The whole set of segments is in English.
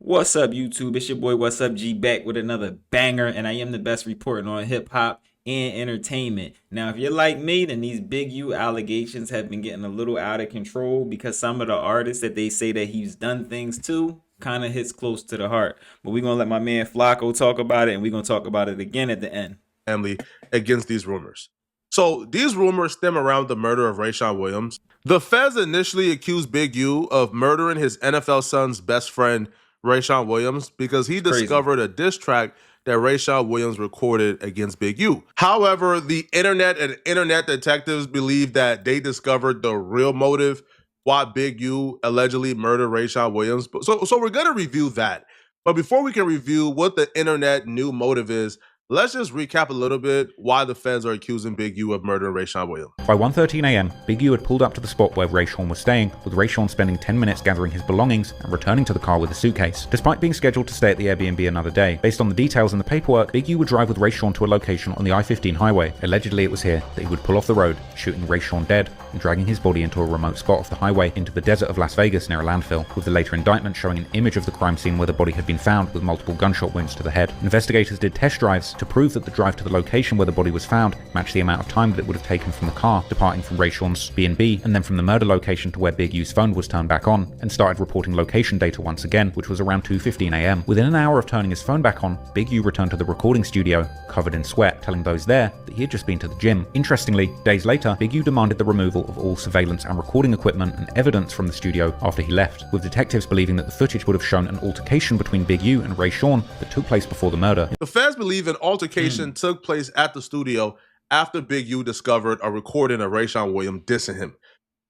What's up, YouTube? It's your boy, What's Up G, back with another banger, and I am the best reporting on hip hop and entertainment. Now, if you're like me, then these Big U allegations have been getting a little out of control because some of the artists that they say that he's done things to kind of hits close to the heart. But we're going to let my man Flacco talk about it, and we're going to talk about it again at the end. Family against these rumors. So these rumors stem around the murder of Rayshawn Williams. The feds initially accused Big U of murdering his NFL son's best friend, Rayshawn Williams, because he discovered a diss track that Rayshawn Williams recorded against Big U. However, the internet and internet detectives believe that they discovered the real motive why Big U allegedly murdered Rayshawn Williams. So we're going to review that. But before we can review what the internet new motive is, let's just recap a little bit why the feds are accusing Big U of murdering Rayshawn Williams. By 1:13 a.m., Big U had pulled up to the spot where Rayshawn was staying, with Rayshawn spending 10 minutes gathering his belongings and returning to the car with a suitcase. Despite being scheduled to stay at the Airbnb another day, based on the details in the paperwork, Big U would drive with Rayshawn to a location on the I-15 highway. Allegedly, it was here that he would pull off the road, shooting Rayshawn dead and dragging his body into a remote spot off the highway into the desert of Las Vegas near a landfill, with the later indictment showing an image of the crime scene where the body had been found with multiple gunshot wounds to the head. Investigators did test drives to prove that the drive to the location where the body was found matched the amount of time that it would have taken from the car departing from Rayshawn's B&B and then from the murder location to where Big U's phone was turned back on, and started reporting location data once again, which was around 2:15 a.m. Within an hour of turning his phone back on, Big U returned to the recording studio covered in sweat, telling those there that he had just been to the gym. Interestingly, days later, Big U demanded the removal of all surveillance and recording equipment and evidence from the studio after he left, with detectives believing that the footage would have shown an altercation between Big U and Rayshawn that took place before the murder. The feds believe an altercation took place at the studio after Big U discovered a recording of Rayshawn Williams dissing him.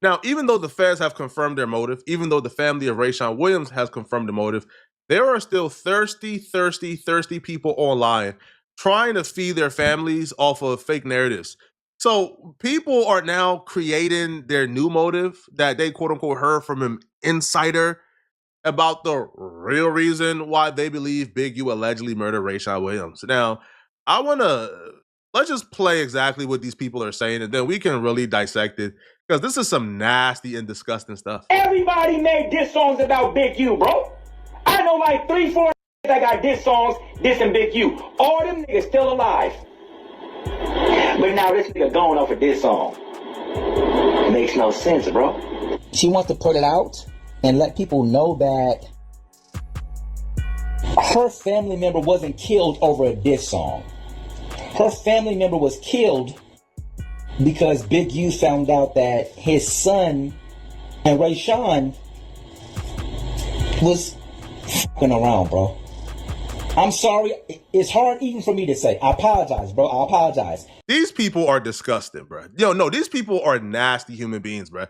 Now, even though the feds have confirmed their motive, even though the family of Rayshawn Williams has confirmed the motive, there are still thirsty people online trying to feed their families off of fake narratives. So people are now creating their new motive that they quote unquote heard from an insider about the real reason why they believe Big U allegedly murdered Rayshawn Williams. Now, let's just play exactly what these people are saying, and then we can really dissect it, because this is some nasty and disgusting stuff. Everybody made diss songs about Big U, bro. I know like 3-4 that got diss songs dissing Big U. All them niggas still alive. But now this nigga going off a diss song. Makes no sense, bro. She wants to put it out and let people know that her family member wasn't killed over a diss song. Her family member was killed because Big U found out that his son and Rayshawn was fucking around, bro. I'm sorry. It's hard even for me to say. I apologize, bro. I apologize. These people are disgusting, bro. No, these people are nasty human beings, bro.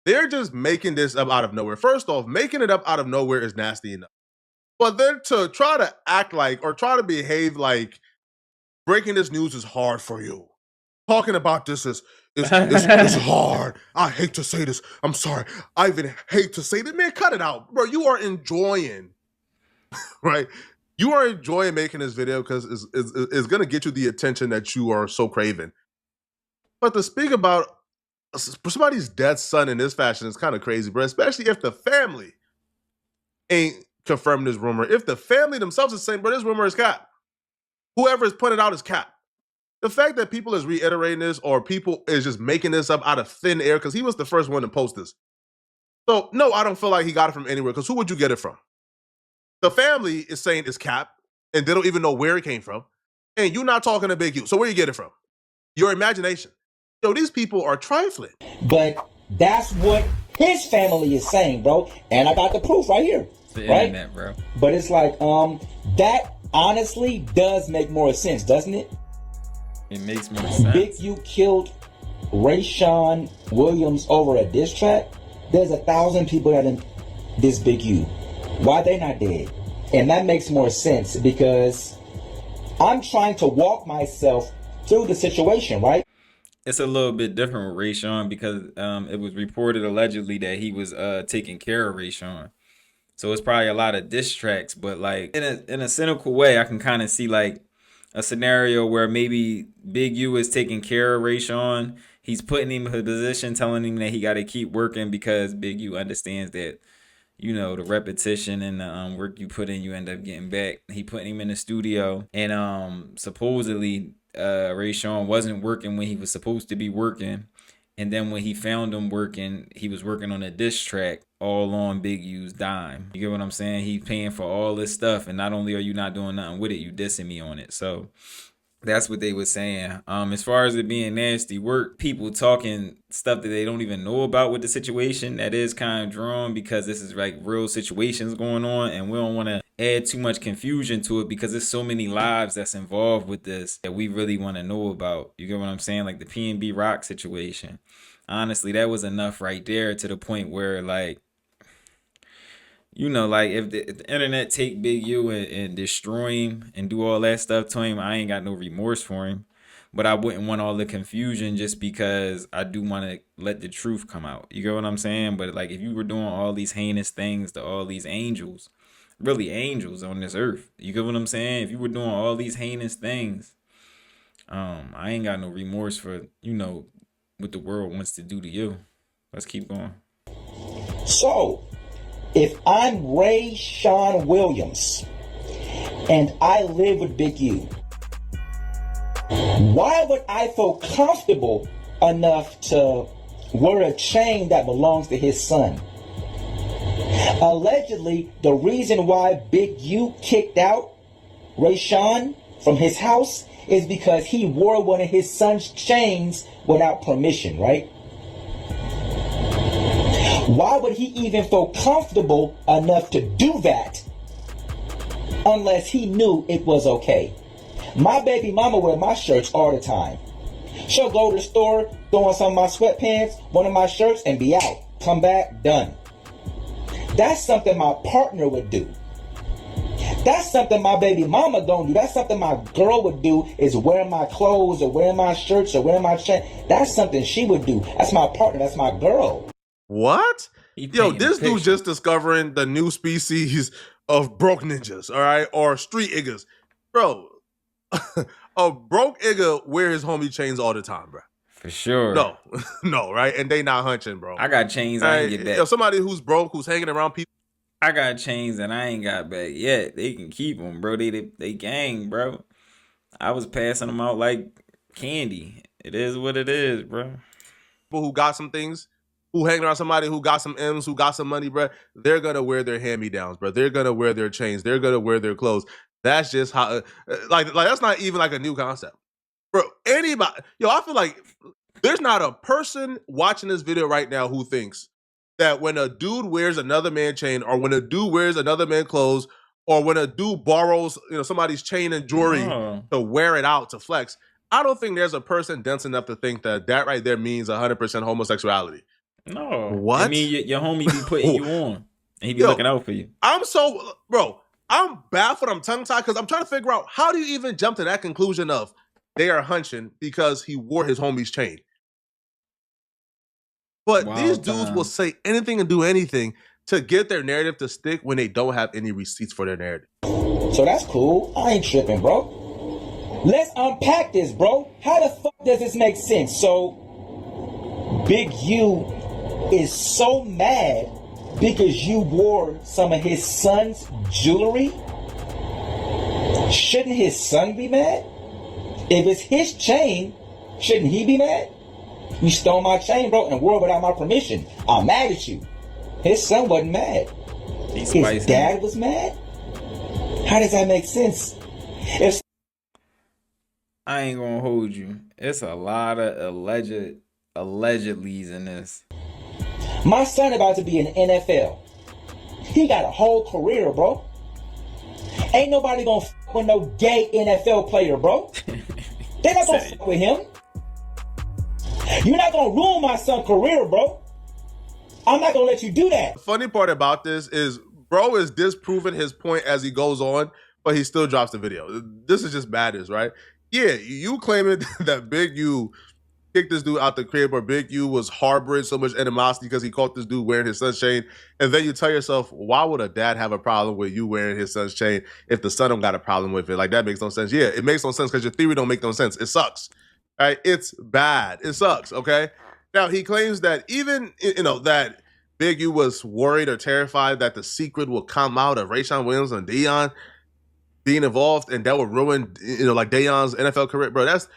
They're just making this up out of nowhere. First off, making it up out of nowhere is nasty enough. But then to try to act like or try to behave like breaking this news is hard for you. Talking about this is hard. I hate to say this. I'm sorry. I even hate to say that. Man, cut it out. Bro, you are enjoying, right? You are enjoying making this video because it's going to get you the attention that you are so craving. But to speak about somebody's dead son in this fashion is kind of crazy, bro, especially if the family ain't confirming this rumor. If the family themselves is saying, bro, this rumor is cap. Whoever is putting it out is cap. The fact that people is reiterating this or people is just making this up out of thin air, because he was the first one to post this. So, no, I don't feel like he got it from anywhere, because who would you get it from? The family is saying it's cap, and they don't even know where it came from. And you're not talking to Big U. So where you get it from? Your imagination. Yo, these people are trifling. But that's what his family is saying, bro. And I got the proof right here. It's the right? internet, bro. But it's like, that honestly does make more sense, doesn't it? It makes more sense. Big U killed Rayshawn Williams over a diss track. There's 1,000 people that in this Big U. Why they not dead? And that makes more sense because I'm trying to walk myself through the situation, right? It's a little bit different with Rayshawn because it was reported allegedly that he was taking care of Rayshawn. So it's probably a lot of diss tracks, but like in a cynical way, I can kind of see like a scenario where maybe Big U is taking care of Rayshawn. He's putting him in a position, telling him that he got to keep working because Big U understands that you know, the repetition and the work you put in, you end up getting back. He put him in the studio, and supposedly Ray Sean wasn't working when he was supposed to be working. And then when he found him working, he was working on a diss track all on Big U's dime. You get what I'm saying? He's paying for all this stuff, and not only are you not doing nothing with it, you dissing me on it. So that's what they were saying. As far as it being nasty work, people talking stuff that they don't even know about with the situation, that is kind of drawn because this is like real situations going on, and we don't want to add too much confusion to it because there's so many lives that's involved with this that we really want to know about. You get what I'm saying? Like the PNB Rock situation. Honestly, that was enough right there to the point where, like, you know, like if the internet take Big U and destroy him and do all that stuff to him, I ain't got no remorse for him. But I wouldn't want all the confusion just because I do want to let the truth come out. You get what I'm saying? But like if you were doing all these heinous things to all these angels, really angels on this earth, you get what I'm saying? If you were doing all these heinous things, I ain't got no remorse for, you know, what the world wants to do to you. Let's keep going. So, if I'm Ray Sean Williams and I live with Big U, why would I feel comfortable enough to wear a chain that belongs to his son? Allegedly, the reason why Big U kicked out Ray Sean from his house is because he wore one of his son's chains without permission, right? Why would he even feel comfortable enough to do that unless he knew it was okay? My baby mama wear my shirts all the time. She'll go to the store, throw on some of my sweatpants, one of my shirts, and be out. Come back, done. That's something my partner would do. That's something my baby mama don't do. That's something my girl would do, is wear my clothes or wear my shirts or wear my chain. That's something she would do. That's my partner. That's my girl. What? Yo, this dude just discovering the new species of broke ninjas, all right? Or street niggas. Bro, a broke nigga wear his homie chains all the time, bro. For sure. No, no, right? And they not hunching, bro. I got chains, I ain't get back. Yo, somebody who's broke, who's hanging around people. I got chains and I ain't got back yet. They can keep them, bro. They gang, bro. I was passing them out like candy. It is what it is, bro. People who got some things, who hanging around somebody who got some M's, who got some money, bro, they're going to wear their hand-me-downs, bro. They're going to wear their chains. They're going to wear their clothes. That's just how, like that's not even like a new concept. Bro, anybody, yo, I feel like there's not a person watching this video right now who thinks that when a dude wears another man's chain, or when a dude wears another man's clothes, or when a dude borrows, you know, somebody's chain and jewelry to wear it out to flex, I don't think there's a person dense enough to think that that right there means 100% homosexuality. No. What? I mean, your homie be putting you on, and he be looking out for you. I'm baffled. I'm tongue-tied because I'm trying to figure out, how do you even jump to that conclusion of they are hunching because he wore his homie's chain? But these dudes will say anything and do anything to get their narrative to stick when they don't have any receipts for their narrative. So that's cool. I ain't tripping, bro. Let's unpack this, bro. How the fuck does this make sense? So, Big U is so mad because you wore some of his son's jewelry? Shouldn't his son be mad? If it's his chain, shouldn't he be mad? You stole my chain, bro, and wore it without my permission. I'm mad at you. His son wasn't mad. His dad was mad? How does that make sense? I ain't gonna hold you. It's a lot of allegedlys in this. My son about to be in the NFL. He got a whole career, bro. Ain't nobody gonna fuck with no gay NFL player, bro. They not gonna fuck with him. You're not gonna ruin my son's career, bro. I'm not gonna let you do that. The funny part about this is bro is disproving his point as he goes on, but he still drops the video. This is just madness, right? Yeah, you claiming that Big U kicked this dude out the crib, or Big U was harboring so much animosity because he caught this dude wearing his son's chain, and then you tell yourself, why would a dad have a problem with you wearing his son's chain if the son don't got a problem with it? Like, that makes no sense. Yeah, it makes no sense because your theory don't make no sense. It sucks. Right? It's bad. It sucks, okay? Now, he claims that even, you know, that Big U was worried or terrified that the secret will come out of Rayshawn Williams and Deion being involved, and that would ruin, like Deion's NFL career, bro. That's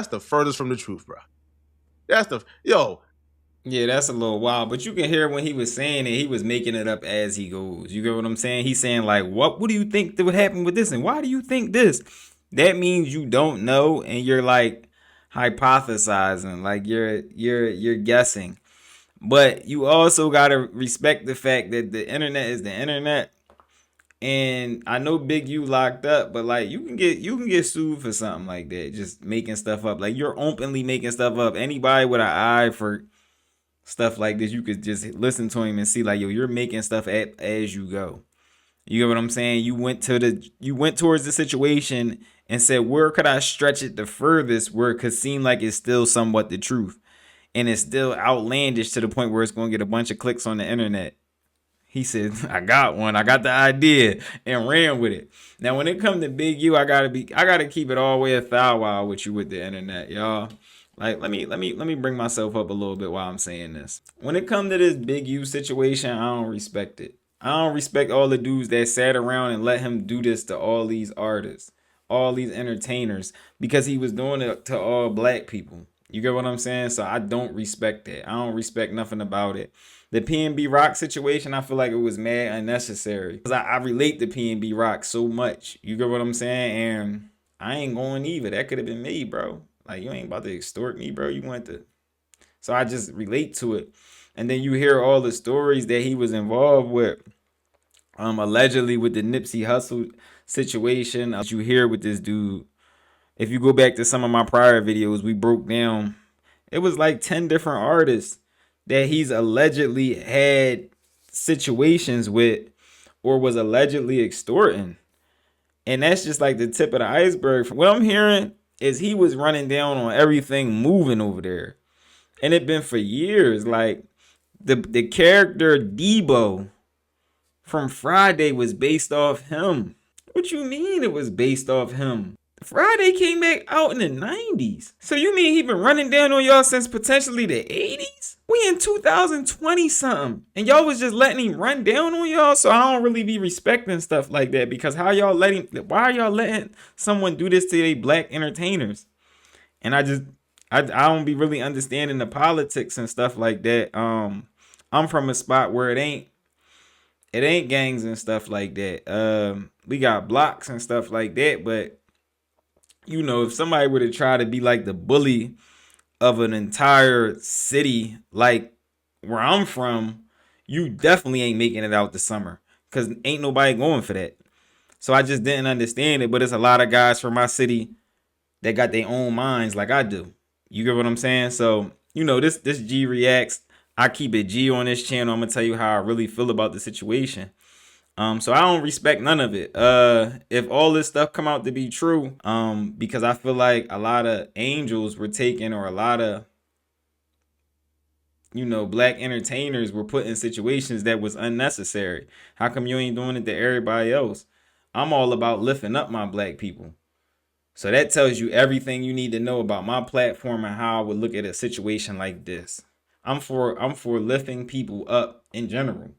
the furthest from the truth, bro. That's the Yeah, that's a little wild, but you can hear when he was saying it, he was making it up as he goes. You get what I'm saying? He's saying like, what do you think that would happen with this, and why do you think this? That means you don't know, and you're like hypothesizing, like you're guessing. But you also gotta respect the fact that the internet is the internet. And I know Big U locked up, but like you can get sued for something like that, just making stuff up. Like you're openly making stuff up. Anybody with an eye for stuff like this, you could just listen to him and see like, yo, you're making stuff as you go. You get what I'm saying? You went towards the situation and said, where could I stretch it the furthest where it could seem like it's still somewhat the truth, and it's still outlandish to the point where it's going to get a bunch of clicks on the internet. He said, I got one. I got the idea and ran with it. Now, when it comes to Big U, I gotta keep it all the way a thou wow with you with the internet, y'all. Like, let me bring myself up a little bit while I'm saying this. When it comes to this Big U situation, I don't respect it. I don't respect all the dudes that sat around and let him do this to all these artists, all these entertainers, because he was doing it to all black people. You get what I'm saying? So I don't respect that. I don't respect nothing about it. The PNB Rock situation, I feel like it was mad unnecessary. Because I relate to PNB Rock so much. You get what I'm saying? And I ain't going either. That could have been me, bro. Like, you ain't about to extort me, bro. You want to. So I just relate to it. And then you hear all the stories that he was involved with. Allegedly with the Nipsey Hussle situation. You hear with this dude. If you go back to some of my prior videos, we broke down. It was like 10 different artists that he's allegedly had situations with or was allegedly extorting. And that's just like the tip of the iceberg. From what I'm hearing is he was running down on everything moving over there. And it been for years. Like the character Debo from Friday was based off him. What you mean it was based off him? Friday came back out in the 90s. So you mean he been running down on y'all since potentially the 80s? We in 2020 something. And y'all was just letting him run down on y'all? So I don't really be respecting stuff like that, because why are y'all letting someone do this to they black entertainers? And I don't be really understanding the politics and stuff like that. I'm from a spot where it ain't gangs and stuff like that. We got blocks and stuff like that, but you know, if somebody were to try to be like the bully of an entire city, like where I'm from, you definitely ain't making it out the summer, because ain't nobody going for that. So I just didn't understand it. But it's a lot of guys from my city that got their own minds like I do. You get what I'm saying? So, you know, this G Reacts. I keep it G on this channel. I'm going to tell you how I really feel about the situation. So I don't respect none of it. If all this stuff come out to be true, because I feel like a lot of angels were taken, or a lot of, you know, black entertainers were put in situations that was unnecessary. How come you ain't doing it to everybody else? I'm all about lifting up my black people. So that tells you everything you need to know about my platform and how I would look at a situation like this. I'm for lifting people up in general.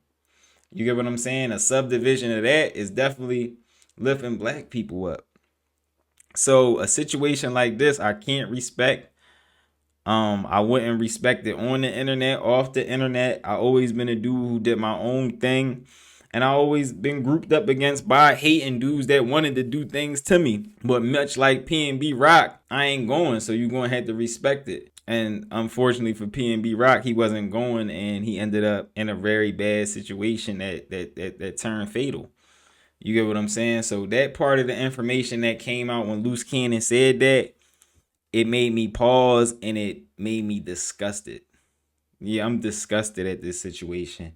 You get what I'm saying? A subdivision of that is definitely lifting black people up. So a situation like this, I can't respect. I wouldn't respect it on the internet, off the internet. I always been a dude who did my own thing. And I always been grouped up against by hating dudes that wanted to do things to me. But much like PNB Rock, I ain't going. So you're going to have to respect it. And unfortunately for PNB Rock, he wasn't going, and he ended up in a very bad situation that turned fatal. You get what I'm saying? So that part of the information that came out when Loose Cannon said that, it made me pause and it made me disgusted. Yeah, I'm disgusted at this situation.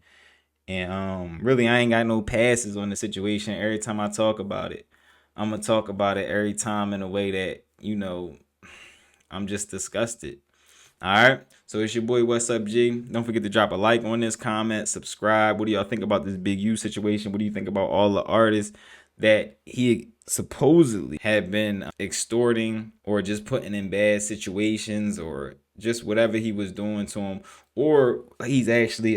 And really, I ain't got no passes on the situation. Every time I talk about it, I'm going to talk about it every time in a way that, you know, I'm just disgusted. All right. So it's your boy, What's Up, G? Don't forget to drop a like on this, comment, subscribe. What do y'all think about this Big U situation? What do you think about all the artists that he supposedly have been extorting or just putting in bad situations or just whatever he was doing to him, or he's actually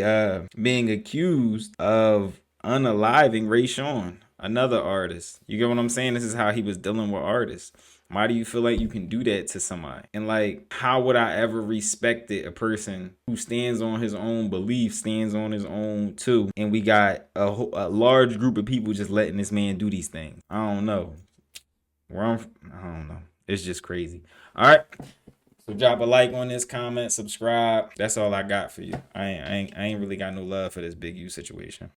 being accused of unaliving Rayshawn, another artist. You get what I'm saying? This is how he was dealing with artists. Why do you feel like you can do that to somebody? And like, how would I ever respect it? A person who stands on his own belief, stands on his own too, and we got a large group of people just letting this man do these things. I don't know. I don't know. It's just crazy. All right. So drop a like on this, comment, subscribe. That's all I got for you. I ain't really got no love for this Big U situation.